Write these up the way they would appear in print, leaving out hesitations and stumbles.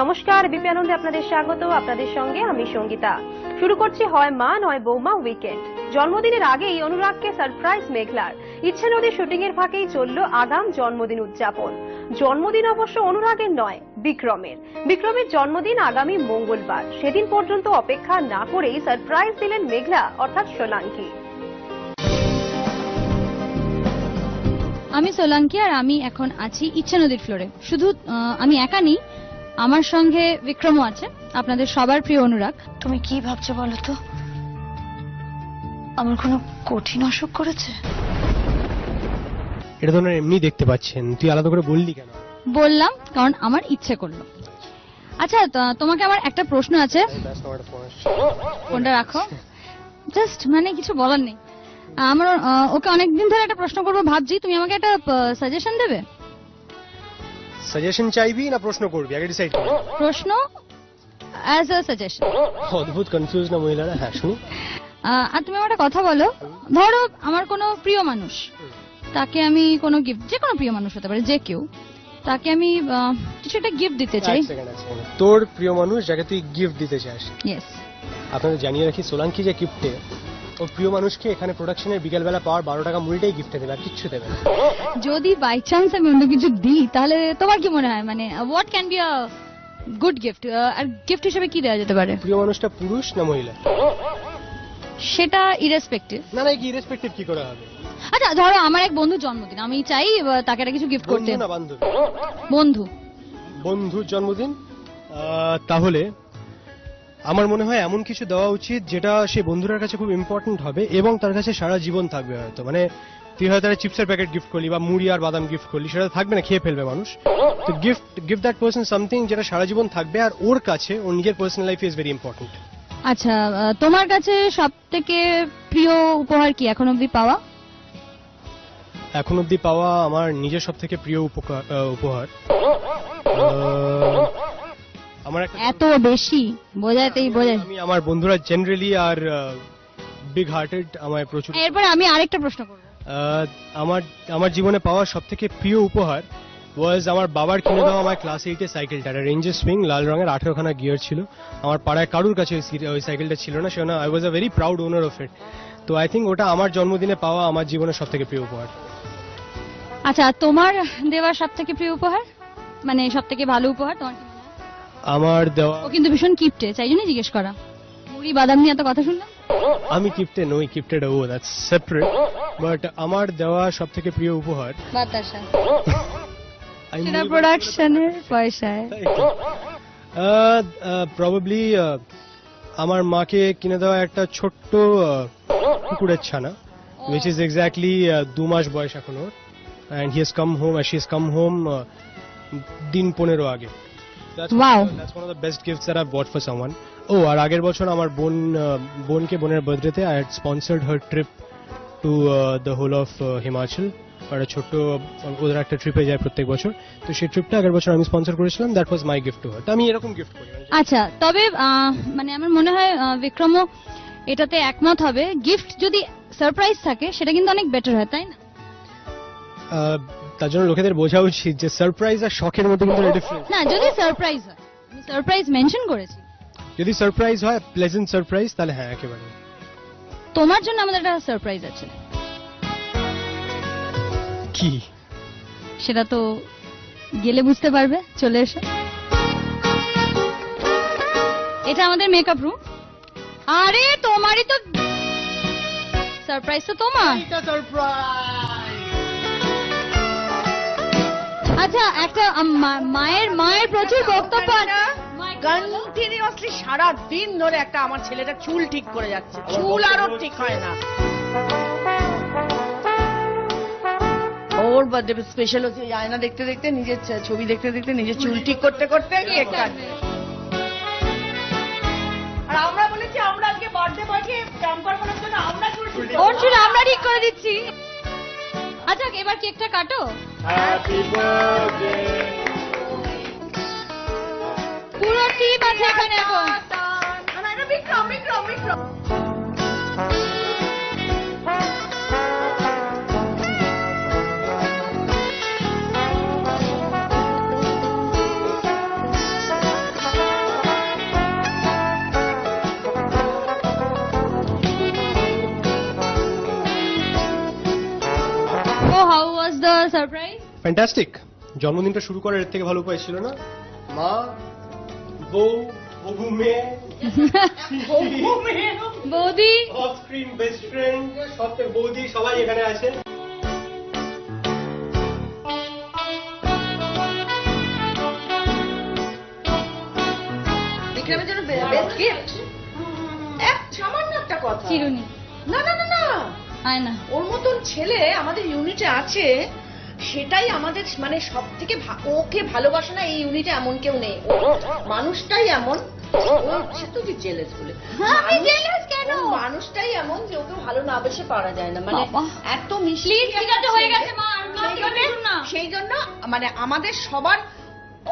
নমস্কার, বিপি আনন্দে আপনাদের স্বাগত। আপনাদের সঙ্গে আমি সঙ্গীতা। শুরু করছি হয় মা নয় বৌমা উইকেন্ড। জন্মদিনের আগেই অনুরাগকে সারপ্রাইজ মেঘলার। ইচ্ছে নদীর শুটিং এর ফাঁকেই চলল আগাম জন্মদিন উদযাপন। জন্মদিন অবশ্য অনুরাগের নয়, বিক্রমের জন্মদিন আগামী মঙ্গলবার। সেদিন পর্যন্ত অপেক্ষা না করেই সারপ্রাইজ দিলেন মেঘলা অর্থাৎ সোলাঙ্কি। আমি সোলাঙ্কি আর আমি এখন আছি ইচ্ছে নদীর ফ্লোরে। শুধু আমি একা নেই, আমার সঙ্গে বিক্রমও আছে, আপনাদের সবার প্রিয় অনুরাগ। তুমি কি ভাবছো বলো তো? আমার কোনো কঠিন অসুখ করেছে? এটা তো এমনি দেখতে পাচ্ছেন, তুই আলাদা করে বললি কেন? বললাম কারণ আমার ইচ্ছে করলো। আচ্ছা, তোমাকে আমার একটা প্রশ্ন আছে। ফোনটা রাখো, জাস্ট মানে কিছু বলার নেই। আমার ওকে অনেকদিন ধরে একটা প্রশ্ন করবো ভাবছি, তুমি আমাকে একটা সাজেশন দেবে? সাজেশন চাইবি না প্রশ্ন করবি, আগে ডিসাইড কর। প্রশ্ন অ্যাজ আ সাজেশন। অদ্ভুত কনফিউজ না মহিলারা। হ্যাঁ শুনি। আর তুমি আমার একটা কথা বলো, ধরো আমার কোনো প্রিয় মানুষ, তাকে আমি কোনো গিফট, যে কোনো প্রিয় মানুষ হতে পারে, যে কেউ, তাকে আমি কিছু একটা গিফট দিতে চাই। তোর প্রিয় মানুষ যাকে তুই গিফট দিতে চাস? ইয়েস। আপনাদের জানিয়ে রাখি, সোলাঙ্কি যে গিফটে ওর প্রিয় মানুষকে এখানে প্রোডাকশনের বিকেলবেলা পাওয়ার 12 টাকা মুড়িটাই গিফটে দেবে, আর কিচ্ছু দেবে না। যদি বাই চান্স আমি অন্য কিছু দিই, তাহলে তোমার কি মনে হয়, মানে what can be a good gift? আর গিফট হিসেবে কি দেওয়া যেতে পারে? প্রিয় মানুষটা পুরুষ না মহিলা? সেটা ইরেসপেক্টিভ। না না, কি ইরেসপেক্টিভ কি করে হবে? আচ্ছা ধরো আমার এক বন্ধুর জন্মদিন, আমি চাই তাকে একটা কিছু গিফট করতে। বন্ধু না বান্ধবী? বন্ধু। বন্ধুর জন্মদিন, তাহলে আমার মনে হয় এমন কিছু দেওয়া উচিত যেটা সেই বন্ধুটার কাছে খুব ইম্পর্টেন্ট হবে এবং তার কাছে সারা জীবন থাকবে। হয়তো মানে তুই হয়তো একটা চিপসের প্যাকেট গিফট করলি বা মুড়ি আর বাদাম গিফট করলি, সেটা থাকবে না, খেয়ে ফেলবে মানুষ। তো গিফট দ্যাট পারসন সামথিং যেটা সারা জীবন থাকবে, আর ওর কাছে ওর নিজের personal life is very important. আচ্ছা, তোমার কাছে সব থেকে প্রিয় উপহার কি এখন অব্দি পাওয়া? এখন অব্দি পাওয়া আমার নিজের সব থেকে প্রিয় উপহার আমার এত বেশি বোঝাতেই বোঝায়। আমি আমার বন্ধুরা জেনারেলি আর বিগ হার্টেড, আমায় প্রচুর। এরপর আমি আরেকটা প্রশ্ন করব। আমার জীবনে পাওয়া সব থেকে প্রিয় উপহার ওয়াজ আমার বাবার কিনে দেওয়া আমার ক্লাস 8 সাইকেলটা, রেঞ্জের সুইং, লাল রঙের, 18খানা গিয়ার ছিল। আমার পাড়ায় কারুর কাছে ওই সাইকেলটা ছিল না, সেজন্য I was a very proud owner of it. তো আই থিঙ্ক ওটা আমার জন্মদিনে পাওয়া আমার জীবনের সব থেকে প্রিয় উপহার। আচ্ছা, তোমার দেওয়া সব থেকে প্রিয় উপহার, মানে সব থেকে ভালো উপহার তোমার? আমার দেওয়া, ও কিন্তু ভীষণ কিপটে, তাই জন্য জিজ্ঞেস করা। মুড়ি বাদাম নিয়ে এত কথা শুনলাম। আমি কিপটে নই, কিপটেড ও, দ্যাটস সেপারেট। বাট আমার দেওয়া সব থেকে প্রিয় উপহার বাতাসা, সেটা প্রোডাকশনের পয়সায়। প্রবাবলি আমার মাকে কিনে দেওয়া একটা ছোট্ট কুকুরের ছানা, which is exactly 2 মাস বয়স এখন ওর, and he has come home, she has come home দিন 15 আগে। Wow. That's one of the best gifts that I've bought for someone. আর আগের বছর আমার বোনের বার্থডেতে I had sponsored her trip to the whole of Himachal। একটা ছোট্ট, ওদের একটা ট্রিপে যায় প্রত্যেক বছর, তো সেই ট্রিপটা আগের বছর আমি স্পন্সর করেছিলাম। That was my gift to her. আমি এরকম গিফট করি। আচ্ছা, তবে মানে আমার মনে হয় বিক্রমও এটাতে একমত হবে, গিফট যদি সারপ্রাইজ থাকে সেটা কিন্তু অনেক বেটার হয়, তাই না? তার জন্য লোকেদের বোঝা উচিত যে সারপ্রাইজ আর শখের মধ্যে কিন্তু ডিফারেন্স। না, যদি সারপ্রাইজ হয়, আমি সারপ্রাইজ মেনশন করেছি, যদি সারপ্রাইজ হয়, প্লেজেন্ট সারপ্রাইজ, তাহলে হ্যাঁ একেবারে। তোমার জন্য আমাদের একটা সারপ্রাইজ আছে। কি সেটা তো গেলে বুঝতে পারবে, চলে এসো। এটা আমাদের মেকআপ রুম। আরে তোমারই তো সারপ্রাইজ, তো তোমার। আচ্ছা, একটা মায়ের প্রচুর বক্তব্য আছে। কন্টিনিউয়াসলি সারা দিন ধরে একটা আমার ছেলেটা চুল ঠিক করে যাচ্ছে, চুল আরো ঠিক হয় না। ওর বার্থডে স্পেশাল হচ্ছে, আয়না দেখতে দেখতে, নিজের ছবি দেখতে দেখতে, নিজের চুল ঠিক করতে করতে কেক কাটবে। আর আমরা বলেছি আমরা আজকে বার্থডে বয়কে প্যাম্পার করার জন্য আমরা চুল ঠিক করব। ওর চুল আমরা ঠিক করে দিচ্ছি। আচ্ছা, এবার কেকটা কাটো। Happy birthday. পুরো টিম আছে এখানে এখন। না এটা Bikram. How was the surprise? Fantastic. জন্মদিনটা শুরু করার এর থেকে ভালো উপায় ছিল না। মা, বউ, হবু মেয়ে, বৌদি, অফ স্ক্রিন বেস্ট ফ্রেন্ড, সব থেকে বৌদি সবাই এখানে আছে। বিক্রমের জন্য বেস্ট গিফট এক সামান্য একটা কথা। চিরুনি, না না না না, আয়না। ওর মতন ছেলে আমাদের ইউনিটে আছে, সেটাই আমাদের মানে সব থেকে ওকে ভালোবাসে না এই ইউনিটে এমন কেউ নেই। ও মানুষটাই এমন, সে তো তুই জেলেস বলে। আমি জেলাস কেন? ও মানুষটাই এমন যে ওকে ভালো না বেশে পারা যায় না, মানে বাবা। এত মিষ্টি। প্লিজ ঠিক আছে, হয়ে গেছে মা, আর সেই জন্য- না। সেই জন্য মানে আমাদের সবার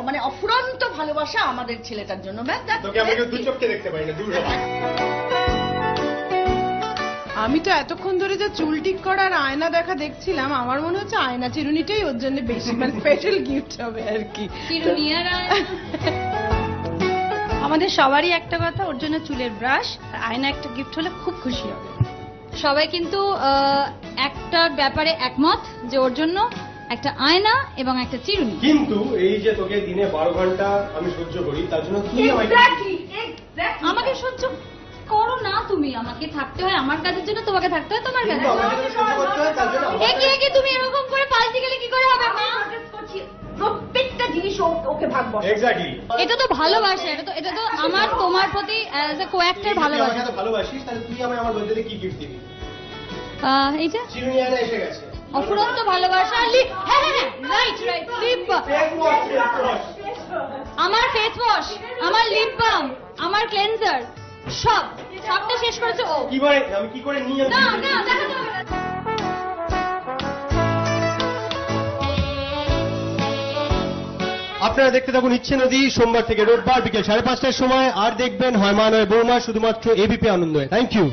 মানে অফুরন্ত ভালোবাসা আমাদের ছেলেটার জন্য। ব্যাস, that's তোকে আমি it. দু চোখে দেখতে পারি না, দূর হ। আমি তো এতক্ষণ ধরে যে চুল ঠিক করার আয়না দেখা দেখছিলাম, আমার মনে হচ্ছে আয়না চিরুনিটাই ওর জন্য বেশি মানে স্পেশাল গিফট হবে আর কি। চিরুনি আর আয়না। আমাদের সবারই একটা কথা, ওর জন্য চুলের ব্রাশ আর আয়না একটা গিফট হলে খুব খুশি হবে। সবাই কিন্তু একটা ব্যাপারে একমত যে ওর জন্য একটা আয়না এবং একটা চিরুনি। কিন্তু এই যে তোকে দিনে 12 ঘন্টা আমি সহ্য করি, তার জন্য তুই আমাকে আমাকে সহ্য করো না তুমি, আমাকে থাকতে হয় আমার কাজের জন্য, তোমাকে থাকতে হয় তোমার কাজে। কিন্তু আমাকে যেটা সহ্য করতে হয় তার জন্য আমার একে একে তুমি এরকম করে পাল্টে গেলে কি করে হবে মা? প্রত্যেকটা জিনিস ওকে ভাগ বসে। এক্স্যাক্টলি। এটা তো ভালোবাসা, এটা তো আমার তোমার প্রতি অ্যাজ এ কো-অ্যাক্টর আমাকে ভালোবাসা। এত ভালোবাসিস, তাহলে তুই আমায় আমার বার্থডেতে কি গিফট দিবি? এই যে চিরুনি আয়না এসে গেছে। অফুরন্ত ভালোবাসা, হ্যাঁ রাইট লিপ, আমার ফেস ওয়াশ, আমার লিপ বাম, আমার ক্লেনজার, সবটা শেষ করেছে ও। কি করে আমি কি করে নিয়ে না না দেখা যাবে না। আপনারা দেখতে থাকুন ইচ্ছে নদী, সোমবার থেকে রোববার বিকেল 5:30টার সময়। আর দেখবেন হয় মা নয় বৌমা, শুধুমাত্র এবিপি আনন্দে। Thank you.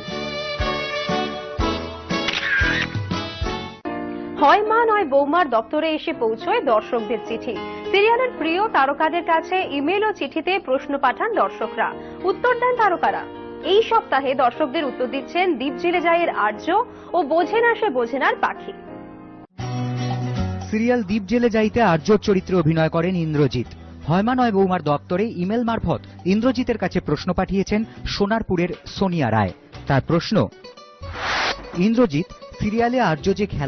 হয় মা নয় বৌমার দপ্তরে এসে পৌঁছয় দর্শকদের চিঠি। সিরিয়ালের প্রিয় তারকাদের কাছে ইমেল ও চিঠিতে প্রশ্ন পাঠান দর্শকরা, উত্তর দেন তারকারা। এই সপ্তাহে দর্শকদের উত্তর দিচ্ছেন দ্বীপ জেলে যাইয়ের আর্য ও বোঝে না সে বোঝে নার পাখি। সিরিয়াল দ্বীপ জেলে যাইতে আর্য চরিত্রে অভিনয় করেন ইন্দ্রজিৎ। হয়মা নয় বৌমার দপ্তরে ইমেল মারফত ইন্দ্রজিতের কাছে প্রশ্ন পাঠিয়েছেন সোনারপুরের সোনিয়া রায়। তার প্রশ্ন, ইন্দ্রজিৎ, সিরিয়ালে আর্য যে খেলা